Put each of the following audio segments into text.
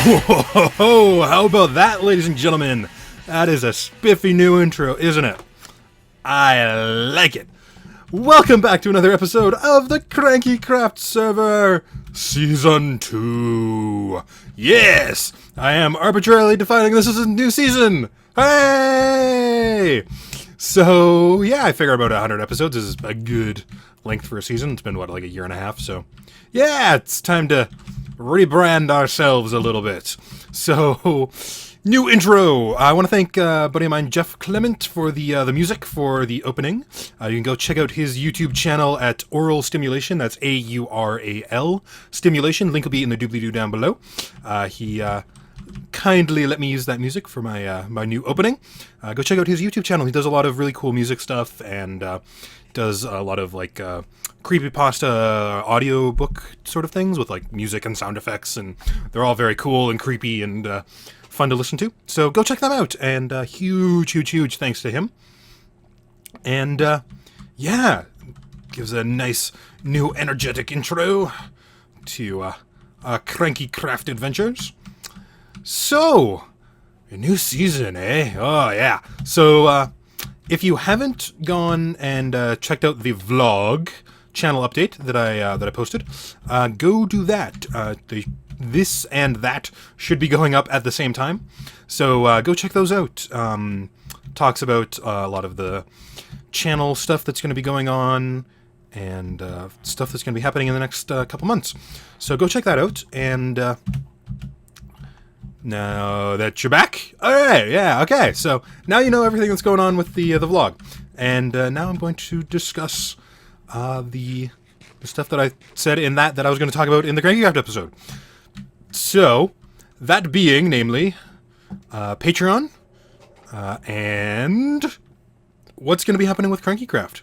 Whoa, how about that, ladies and gentlemen? That is a spiffy new intro, isn't it? I like it. Welcome back to another episode of the KrankyKraft server, Season 2. Yes, I am arbitrarily defining this as a new season. Hey! So, yeah, I figure about 100 episodes is a good length for a season. It's been, like a year and a half, so... yeah, it's time to rebrand ourselves a little bit. So, new intro. I want to thank a buddy of mine, Jeff Clement, for the music for the opening. You can go check out his YouTube channel at Aural Stimulation. That's A-U-R-A-L Stimulation. Link will be in the doobly-doo down below. He kindly let me use that music for my my new opening. Go check out his YouTube channel. He does a lot of really cool music stuff and does a lot of like creepypasta audiobook sort of things with like music and sound effects, and they're all very cool and creepy and fun to listen to. So go check them out, and huge thanks to him. And yeah, gives a nice new energetic intro to KrankyKraft adventures. So, a new season, eh? Oh yeah. So if you haven't gone and checked out the vlog channel update that I posted, go do that. This and that should be going up at the same time, so go check those out. Talks about a lot of the channel stuff that's going to be going on and stuff that's going to be happening in the next couple months. So go check that out. And now that you're back, all right, yeah, okay. So now you know everything that's going on with the vlog, and now I'm going to discuss the stuff that I said in that I was going to talk about in the KrankyKraft episode. So, that being, namely, Patreon, and what's going to be happening with KrankyKraft.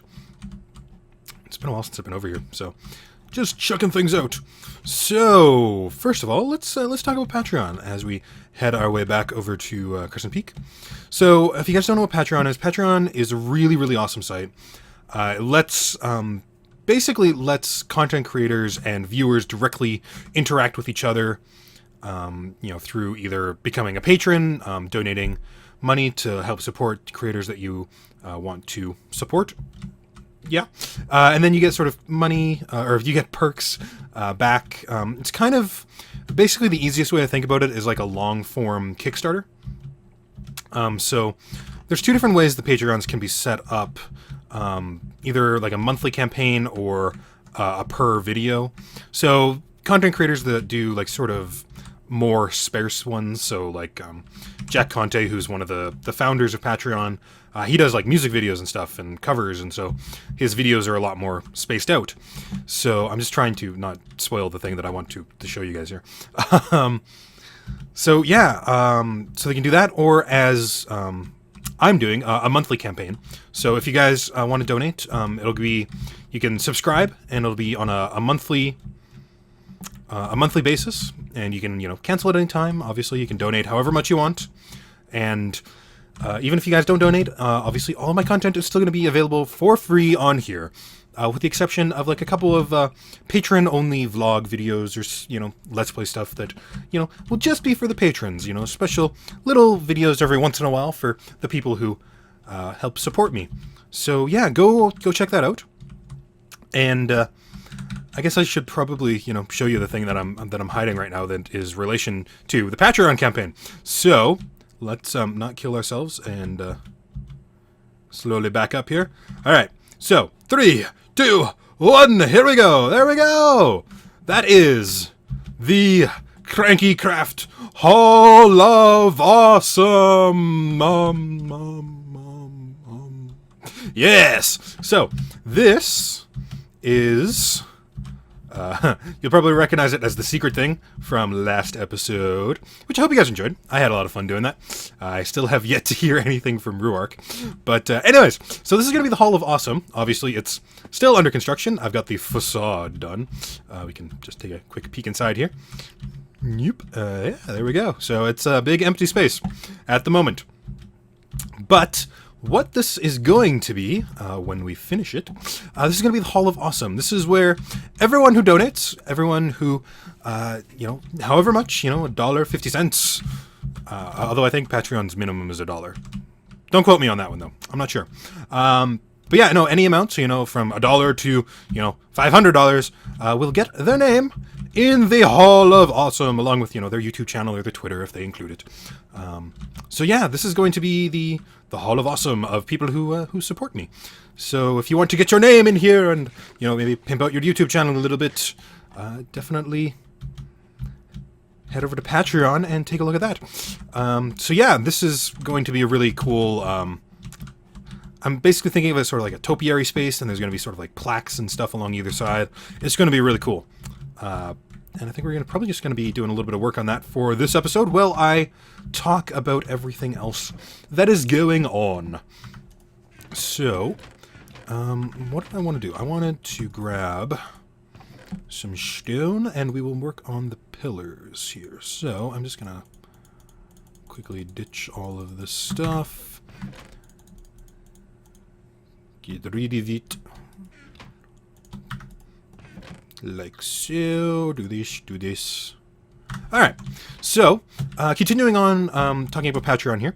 It's been a while since I've been over here, so just checking things out. So, first of all, let's talk about Patreon as we head our way back over to Crescent Peak. So, if you guys don't know what Patreon is a really awesome site. It basically lets content creators and viewers directly interact with each other, through either becoming a patron, donating money to help support creators that you want to support. Yeah. And then you get sort of money, or you get perks back. It's kind of, basically the easiest way to think about it is like a long-form Kickstarter. So there's two different ways the Patreons can be set up. Either like a monthly campaign or a per video. So content creators that do like sort of more sparse ones, so like Jack Conte, who's one of the founders of Patreon, he does like music videos and stuff and covers, and so his videos are a lot more spaced out. So I'm just trying to not spoil the thing that I want to show you guys here. So yeah, so they can do that, or as I'm doing a monthly campaign. So if you guys want to donate, it'll be, you can subscribe, and it'll be on a monthly basis, and you can cancel at any time. Obviously, you can donate however much you want, and even if you guys don't donate, obviously all my content is still going to be available for free on here, with the exception of like a couple of patron-only vlog videos or let's play stuff that will just be for the patrons. Special little videos every once in a while for the people who help support me. So yeah, go check that out. And I guess I should probably show you the thing that I'm hiding right now that is relation to the Patreon campaign. So let's not kill ourselves and slowly back up here. All right. So 3, 2, 1. Here we go. There we go. That is the KrankyKraft Hall of Awesome. Yes. So this is. You'll probably recognize it as the secret thing from last episode, which I hope you guys enjoyed. I had a lot of fun doing that. I still have yet to hear anything from Ruark. But anyways, so this is going to be the Hall of Awesome. Obviously, it's still under construction. I've got the facade done. We can just take a quick peek inside here. Yep. Yeah, there we go. So it's a big empty space at the moment. But what this is going to be when we finish it, this is going to be the Hall of Awesome. This is where everyone who donates, everyone who, however much, $1.50. Although I think Patreon's minimum is $1. Don't quote me on that one though. I'm not sure. But yeah, no, any amount, so, from $1 to, $500, will get their name in the Hall of Awesome, along with, their YouTube channel or their Twitter if they include it. So yeah, this is going to be the Hall of Awesome of people who support me. So if you want to get your name in here and, maybe pimp out your YouTube channel a little bit, definitely head over to Patreon and take a look at that. So yeah, this is going to be a really cool... I'm basically thinking of it as sort of like a topiary space, and there's going to be sort of like plaques and stuff along either side. It's going to be really cool. And I think we're probably just going to be doing a little bit of work on that for this episode while I talk about everything else that is going on. So, what did I want to do? I wanted to grab some stone, and we will work on the pillars here. So, I'm just going to quickly ditch all of this stuff. Get rid of it. Like so. Do this. Alright. So, continuing on talking about Patreon here.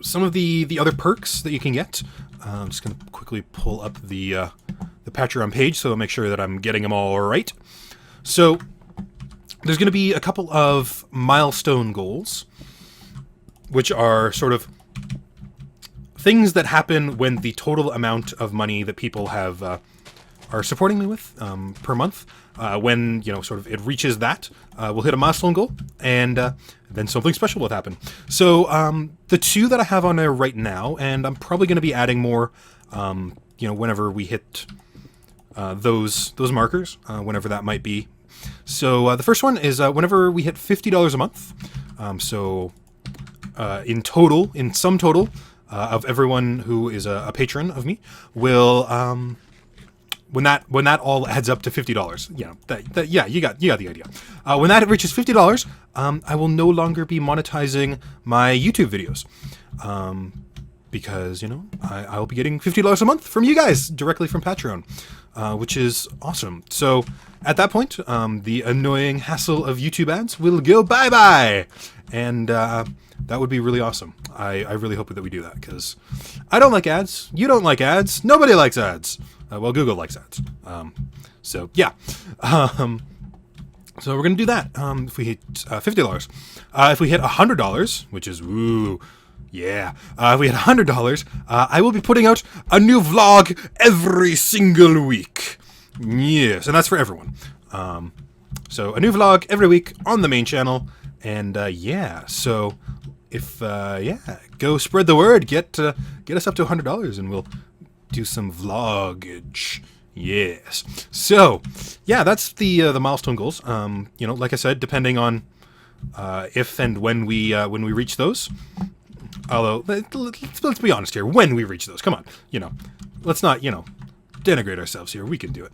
Some of the other perks that you can get. I'm just going to quickly pull up the Patreon page so I'll make sure that I'm getting them all right. So, there's going to be a couple of milestone goals, which are sort of things that happen when the total amount of money that people have are supporting me with per month, when sort of it reaches that, we'll hit a milestone goal, and then something special will happen. So the two that I have on there right now, and I'm probably going to be adding more, whenever we hit those markers, whenever that might be. So the first one is whenever we hit $50 a month. In sum total. Of everyone who is a patron of me will, when that all adds up to $50, you got the idea. When that reaches $50, I will no longer be monetizing my YouTube videos, because I'll be getting $50 a month from you guys directly from Patreon, which is awesome. So at that point, the annoying hassle of YouTube ads will go bye-bye, and that would be really awesome. I really hope that we do that, because I don't like ads. You don't like ads. Nobody likes ads. Well, Google likes ads. So, yeah. So we're going to do that if we hit $50. If we hit $100, which is, woo, yeah. If we hit $100, I will be putting out a new vlog every single week. Yes, and that's for everyone. So a new vlog every week on the main channel. And yeah, so if go spread the word, get us up to $100, and we'll do some vloggage. Yes. So yeah, that's the milestone goals. Like I said, depending on if and when we reach those. Although let's be honest here, when we reach those, come on, let's not denigrate ourselves here. We can do it.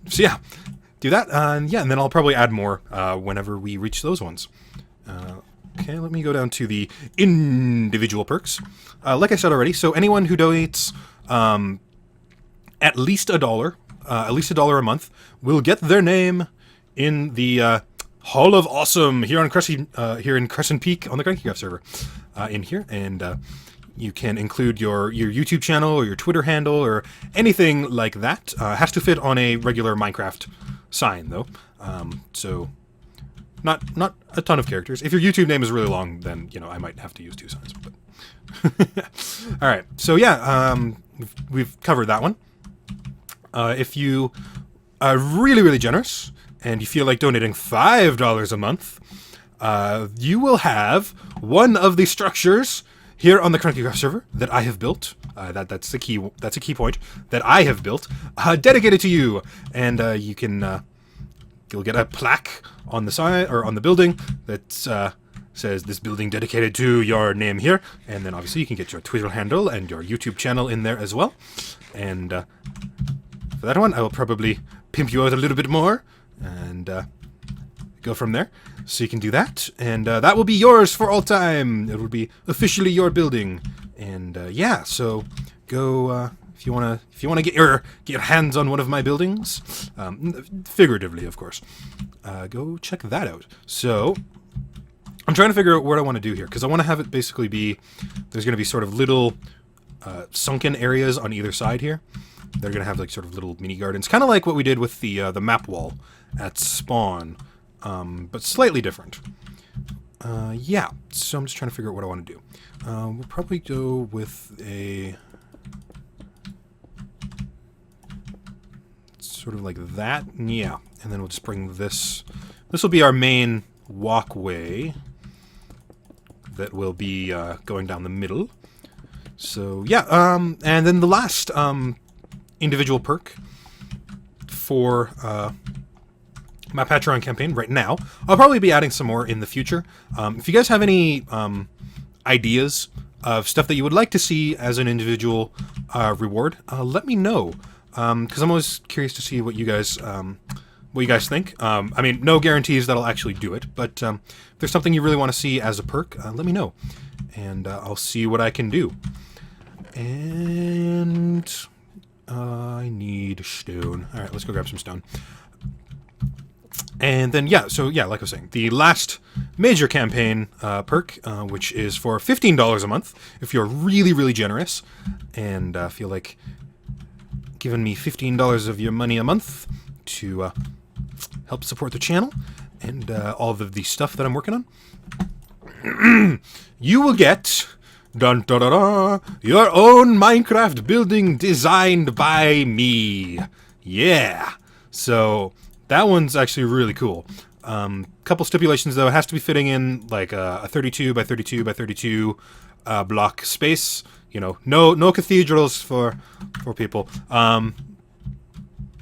So yeah. Do that, and then I'll probably add more whenever we reach those ones. Okay, let me go down to the individual perks. Like I said already, so anyone who donates at least $1 a month, will get their name in the Hall of Awesome here in Crescent Peak on the KrankyKraft server. In here, and you can include your YouTube channel or your Twitter handle or anything like that. Has to fit on a regular Minecraft sign though, so not a ton of characters. If your YouTube name is really long, then I might have to use 2 signs. But all right, so yeah, we've covered that one. If you are really generous and you feel like donating $5 a month, you will have one of the structures here on the KrankyKraft server that I have built. That's a key point that I have built, dedicated to you, and you'll get a plaque on the side or on the building that says this building dedicated to your name here, and then obviously you can get your Twitter handle and your YouTube channel in there as well. And for that one, I will probably pimp you out a little bit more and go from there. So you can do that, and that will be yours for all time. It will be officially your building, and yeah. So go if you wanna get your hands on one of my buildings, figuratively, of course. Go check that out. So I'm trying to figure out what I want to do here, because I want to have it basically be, there's going to be sort of little sunken areas on either side here. They're going to have like sort of little mini gardens, kind of like what we did with the map wall at spawn, but slightly different. Yeah, so I'm just trying to figure out what I want to do. We'll probably go with a sort of like that, yeah, and then we'll just bring this. This will be our main walkway that will be going down the middle. So yeah, and then the last individual perk for my Patreon campaign right now, I'll probably be adding some more in the future. If you guys have any ideas of stuff that you would like to see as an individual reward, let me know, because I'm always curious to see what you guys think. I mean, no guarantees that I'll actually do it, but if there's something you really want to see as a perk, let me know, and I'll see what I can do. And I need stone. All right, let's go grab some stone. And then, yeah, so yeah, like I was saying, the last major campaign perk, which is for $15 a month, if you're really, really generous and feel like giving me $15 of your money a month to help support the channel and all of the stuff that I'm working on, you will get dun, da, da, da, your own Minecraft building designed by me. Yeah. So that one's actually really cool. Couple stipulations though. It has to be fitting in like a 32 by 32 by 32 block space. You know, no cathedrals for people.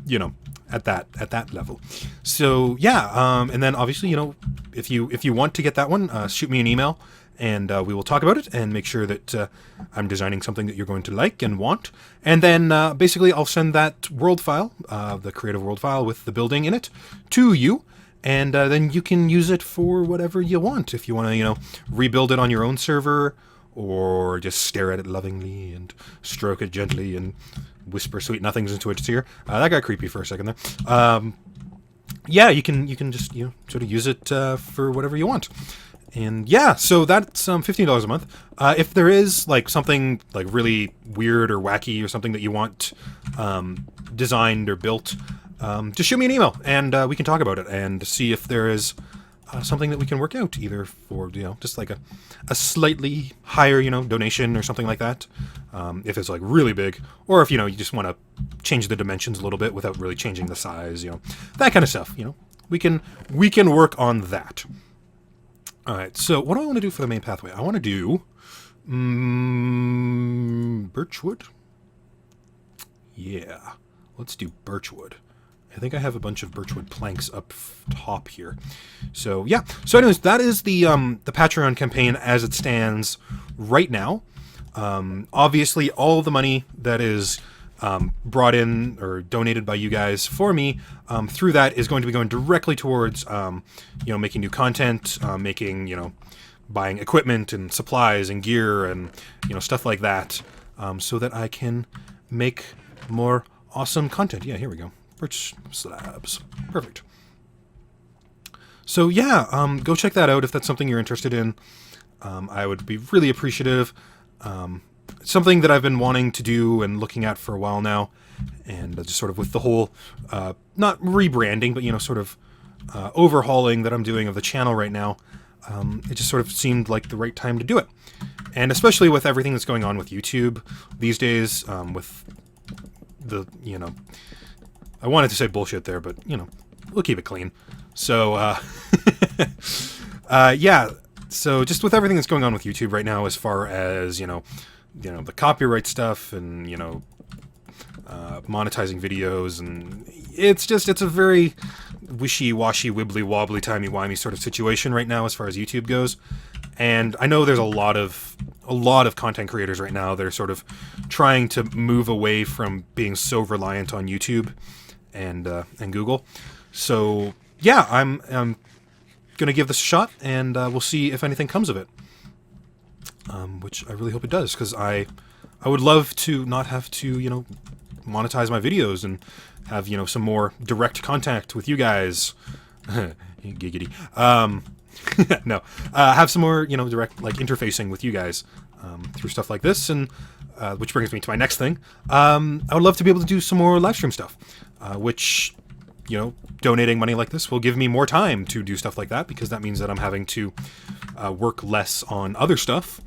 You know, at that level. So yeah, and then obviously, you know, if you want to get that one, shoot me an email, and we will talk about it and make sure that I'm designing something that you're going to like and want. And then basically I'll send that world file, the creative world file with the building in it, to you, and then you can use it for whatever you want. If you want to, you know, rebuild it on your own server, or just stare at it lovingly and stroke it gently and whisper sweet nothings into its ear. That got creepy for a second there. Yeah, you can just, you know, sort of use it for whatever you want. And yeah, so that's $15 a month. If there is like something like really weird or wacky or something that you want designed or built, just shoot me an email and we can talk about it and see if there is something that we can work out, either for, you know, just like a slightly higher, you know, donation or something like that, if it's like really big, or if, you know, you just want to change the dimensions a little bit without really changing the size, you know, that kind of stuff. You know, we can work on that. All right, so what do I want to do for the main pathway? I want to do birchwood. Yeah, let's do birchwood. I think I have a bunch of birchwood planks up top here. So yeah. So anyways, that is the Patreon campaign as it stands right now. Obviously, all the money that is brought in or donated by you guys for me through that is going to be going directly towards you know, making new content, making, you know, buying equipment and supplies and gear and, you know, stuff like that, so that I can make more awesome content. Yeah, here we go. Birch slabs. Perfect. So yeah, go check that out if that's something you're interested in. I would be really appreciative. It's something that I've been wanting to do and looking at for a while now, and just sort of with the whole, not rebranding, but, you know, sort of overhauling that I'm doing of the channel right now, it just sort of seemed like the right time to do it. And especially with everything that's going on with YouTube these days, with the, you know, I wanted to say bullshit there, but, you know, we'll keep it clean. So, yeah, so just with everything that's going on with YouTube right now, as far as, you know, the copyright stuff and, you know, monetizing videos, and it's a very wishy-washy, wibbly-wobbly, timey-wimey sort of situation right now as far as YouTube goes. And I know there's a lot of content creators right now that are sort of trying to move away from being so reliant on YouTube and Google. So yeah, I'm gonna give this a shot, and we'll see if anything comes of it. Which I really hope it does, because I would love to not have to, you know, monetize my videos and have, you know, some more direct contact with you guys. Giggity. No, have some more, you know, direct, like, interfacing with you guys through stuff like this, and which brings me to my next thing. I would love to be able to do some more live stream stuff, which, you know, donating money like this will give me more time to do stuff like that, because that means that I'm having to work less on other stuff,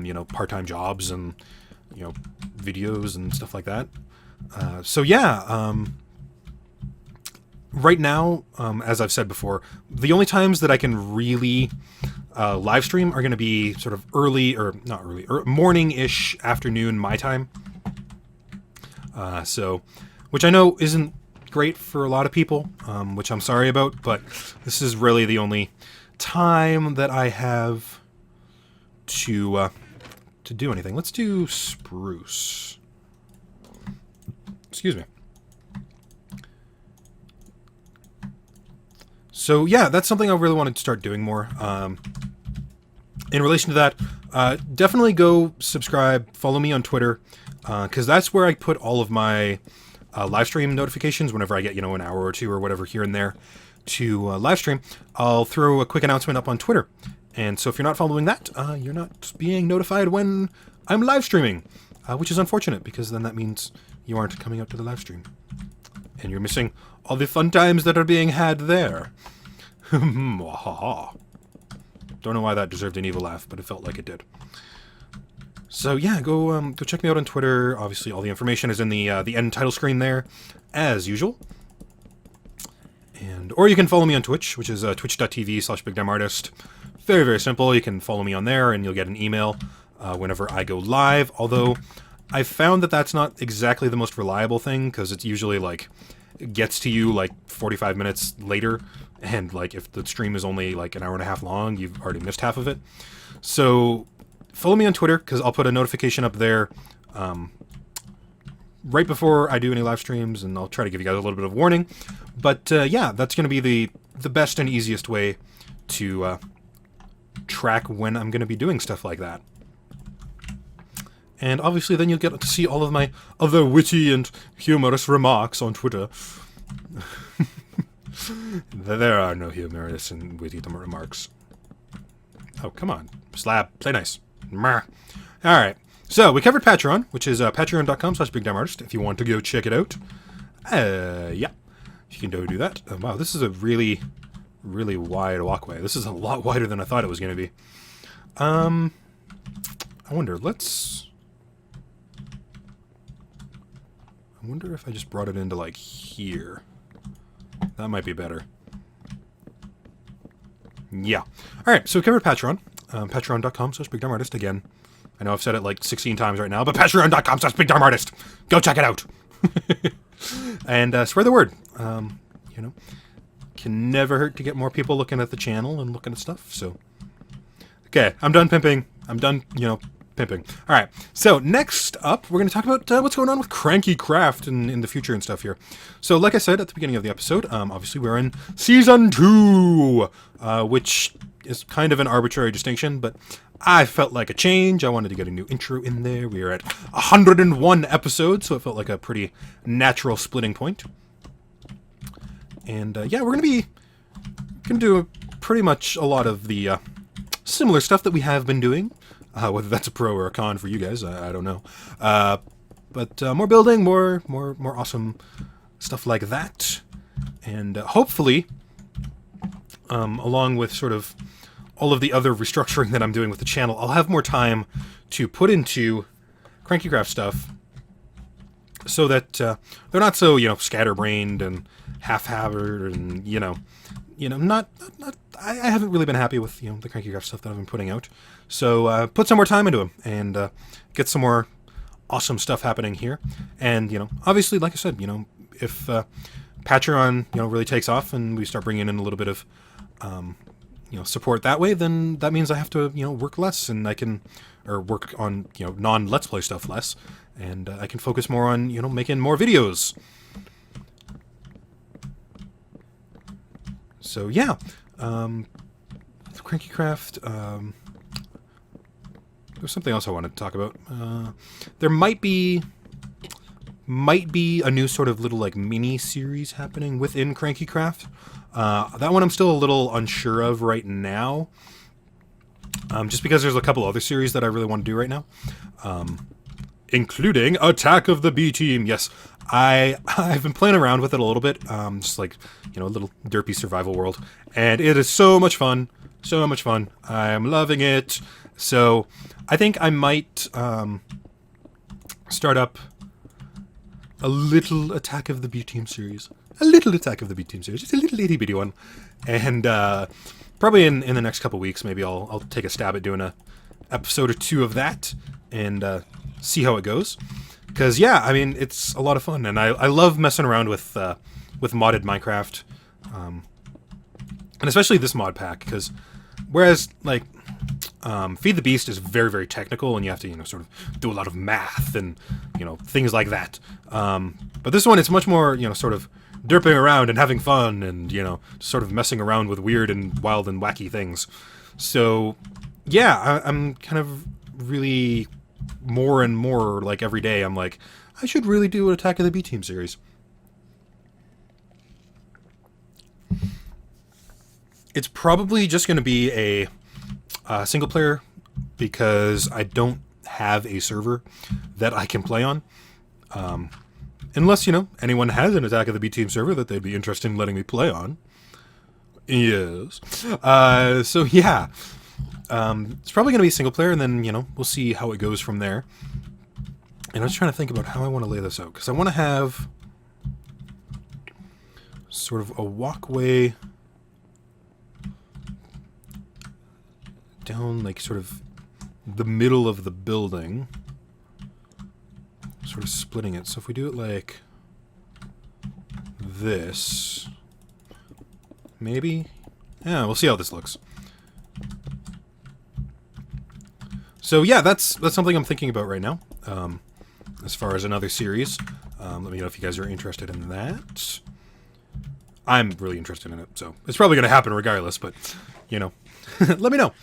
you know, part-time jobs and, you know, videos and stuff like that. So yeah, right now, as I've said before, the only times that I can really live stream are going to be sort of early, or not early, morning-ish, afternoon my time. So, which I know isn't great for a lot of people, which I'm sorry about, but this is really the only time that I have to do anything. Let's do spruce. Excuse me. So yeah, that's something I really wanted to start doing more. In relation to that, definitely go subscribe, follow me on Twitter, because that's where I put all of my live stream notifications whenever I get, you know, an hour or two or whatever here and there to live stream. I'll throw a quick announcement up on Twitter. And so if you're not following that, you're not being notified when I'm live streaming, which is unfortunate, because then that means you aren't coming out to the live stream. And you're missing all the fun times that are being had there. Don't know why that deserved an evil laugh, but it felt like it did. So yeah, go check me out on Twitter. Obviously, all the information is in the end title screen there, as usual. Or you can follow me on Twitch, which is twitch.tv/BigDamnArtist. Very, very simple. You can follow me on there, and you'll get an email whenever I go live. Although I've found that that's not exactly the most reliable thing, because it's usually like it gets to you like 45 minutes later, and like if the stream is only like an hour and a half long, you've already missed half of it. So follow me on Twitter, because I'll put a notification up there right before I do any live streams, and I'll try to give you guys a little bit of warning. But yeah, that's going to be the best and easiest way to track when I'm going to be doing stuff like that. And obviously then you'll get to see all of my other witty and humorous remarks on Twitter. There are no humorous and witty remarks. Oh, come on. Slab. Play nice. Alright. So, we covered Patreon, which is patreon.com/BigDamnArtist, if you want to go check it out. Yeah. You can go do that. Wow, this is a really, really wide walkway. This is a lot wider than I thought it was going to be. I wonder, I wonder if I just brought it into, like, here. That might be better. Yeah. Alright, so we covered Patreon. Patreon.com/BigDamnArtist. Again, I know I've said it like 16 times right now, but Patreon.com/BigDamnArtist. Go check it out. And spread the word. You know, can never hurt to get more people looking at the channel and looking at stuff, so. Okay, I'm done pimping. I'm done, you know, pimping. Alright, so next up, we're going to talk about what's going on with KrankyKraft in the future and stuff here. So, like I said at the beginning of the episode, obviously we're in Season 2, which is kind of an arbitrary distinction, but I felt like a change. I wanted to get a new intro in there. We are at 101 episodes, so it felt like a pretty natural splitting point. And yeah, we're going to do pretty much a lot of the similar stuff that we have been doing. Whether that's a pro or a con for you guys, I don't know. But more building, more awesome stuff like that. And hopefully, along with sort of all of the other restructuring that I'm doing with the channel, I'll have more time to put into KrankyKraft stuff so that they're not so, you know, scatterbrained and half-habbered and, you know, not I haven't really been happy with, you know, the KrankyKraft stuff that I've been putting out. So put some more time into them and get some more awesome stuff happening here. And, you know, obviously, like I said, you know, if Patreon, you know, really takes off and we start bringing in a little bit of, you know, support that way, then that means I have to, you know, work less and I can, or work on, you know, non-Let's Play stuff less. And I can focus more on, you know, making more videos. So, yeah. KrankyKraft. There's something else I wanted to talk about. There might be a new sort of little like mini series happening within KrankyKraft. That one I'm still a little unsure of right now. Just because there's a couple other series that I really want to do right now. Including Attack of the B Team. Yes, I've been playing around with it a little bit. Just like, a little derpy survival world. And it is so much fun. So much fun. I'm loving it. So I think I might start up a little Attack of the B Team series. A little Attack of the B Team series. Just a little itty bitty one. And probably in the next couple weeks, maybe I'll take a stab at doing a episode or two of that and see how it goes. Because, yeah, I mean, it's a lot of fun. And I love messing around with modded Minecraft. And especially this mod pack. Because whereas, like, Feed the Beast is very, very technical. And you have to, sort of do a lot of math and, things like that. But this one, it's much more, sort of derping around and having fun and, sort of messing around with weird and wild and wacky things. So, yeah, I'm kind of really more and more, like, every day, I'm like, I should really do an Attack of the B-Team series. It's probably just going to be a single player because I don't have a server that I can play on. Unless, anyone has an Attack of the B-Team server that they'd be interested in letting me play on. Yes. So, yeah. It's probably going to be single player, and then, we'll see how it goes from there. And I was trying to think about how I want to lay this out, because I want to have sort of a walkway down, like, sort of the middle of the building. Sort of splitting it. So if we do it like this, maybe? Yeah, we'll see how this looks. So yeah, that's something I'm thinking about right now. As far as another series, let me know if you guys are interested in that. I'm really interested in it, so it's probably going to happen regardless. But let me know.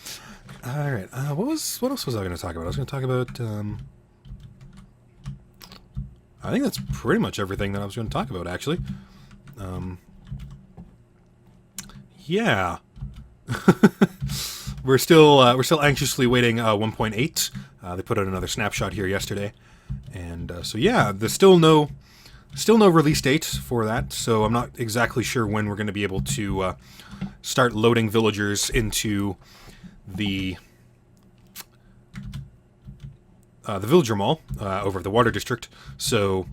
All right, what else was I going to talk about? I was going to talk about. I think that's pretty much everything that I was going to talk about, actually. Yeah. We're still anxiously waiting 1.8. They put out another snapshot here yesterday, and so yeah, there's still no release date for that. So I'm not exactly sure when we're going to be able to start loading villagers into the villager mall over at the water district. So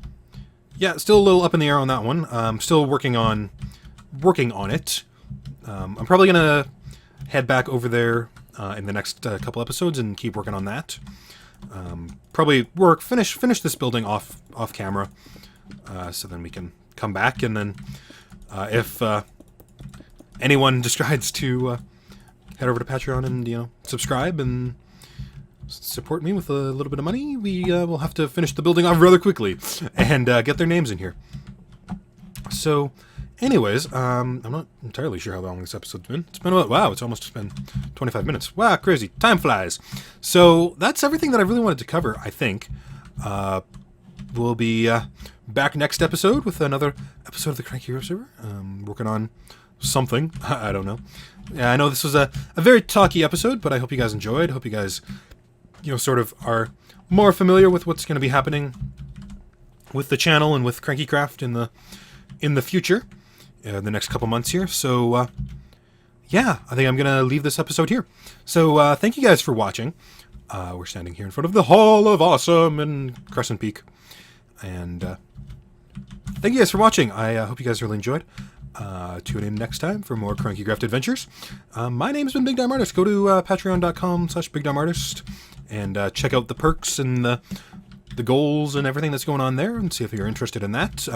yeah, still a little up in the air on that one. I'm still working on it. I'm probably gonna head back over there in the next couple episodes and keep working on that. Probably finish this building off camera, so then we can come back, and then if anyone decides to head over to Patreon and subscribe and support me with a little bit of money, we will have to finish the building off rather quickly and get their names in here. So, anyways, I'm not entirely sure how long this episode's been. It's been about, wow, it's almost been 25 minutes. Wow, crazy. Time flies. So, that's everything that I really wanted to cover, I think. We'll be back next episode with another episode of the KrankyKraft server. Working on something. I don't know. Yeah, I know this was a very talky episode, but I hope you guys enjoyed. Hope you guys sort of are more familiar with what's going to be happening with the channel and with KrankyKraft in the future, the next couple months here. So, yeah, I think I'm going to leave this episode here. So, thank you guys for watching. We're standing here in front of the Hall of Awesome in Crescent Peak. And thank you guys for watching. I hope you guys really enjoyed. Tune in next time for more KrankyKraft adventures. My name has been BigDamnArtist. Go to patreon.com/BigDamnArtist and check out the perks and the goals and everything that's going on there, and see if you're interested in that.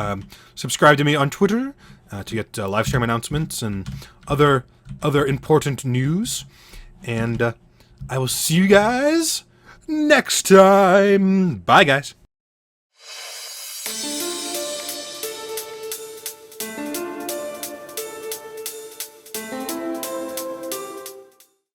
Subscribe to me on Twitter to get live stream announcements and other important news. And I will see you guys next time. Bye, guys.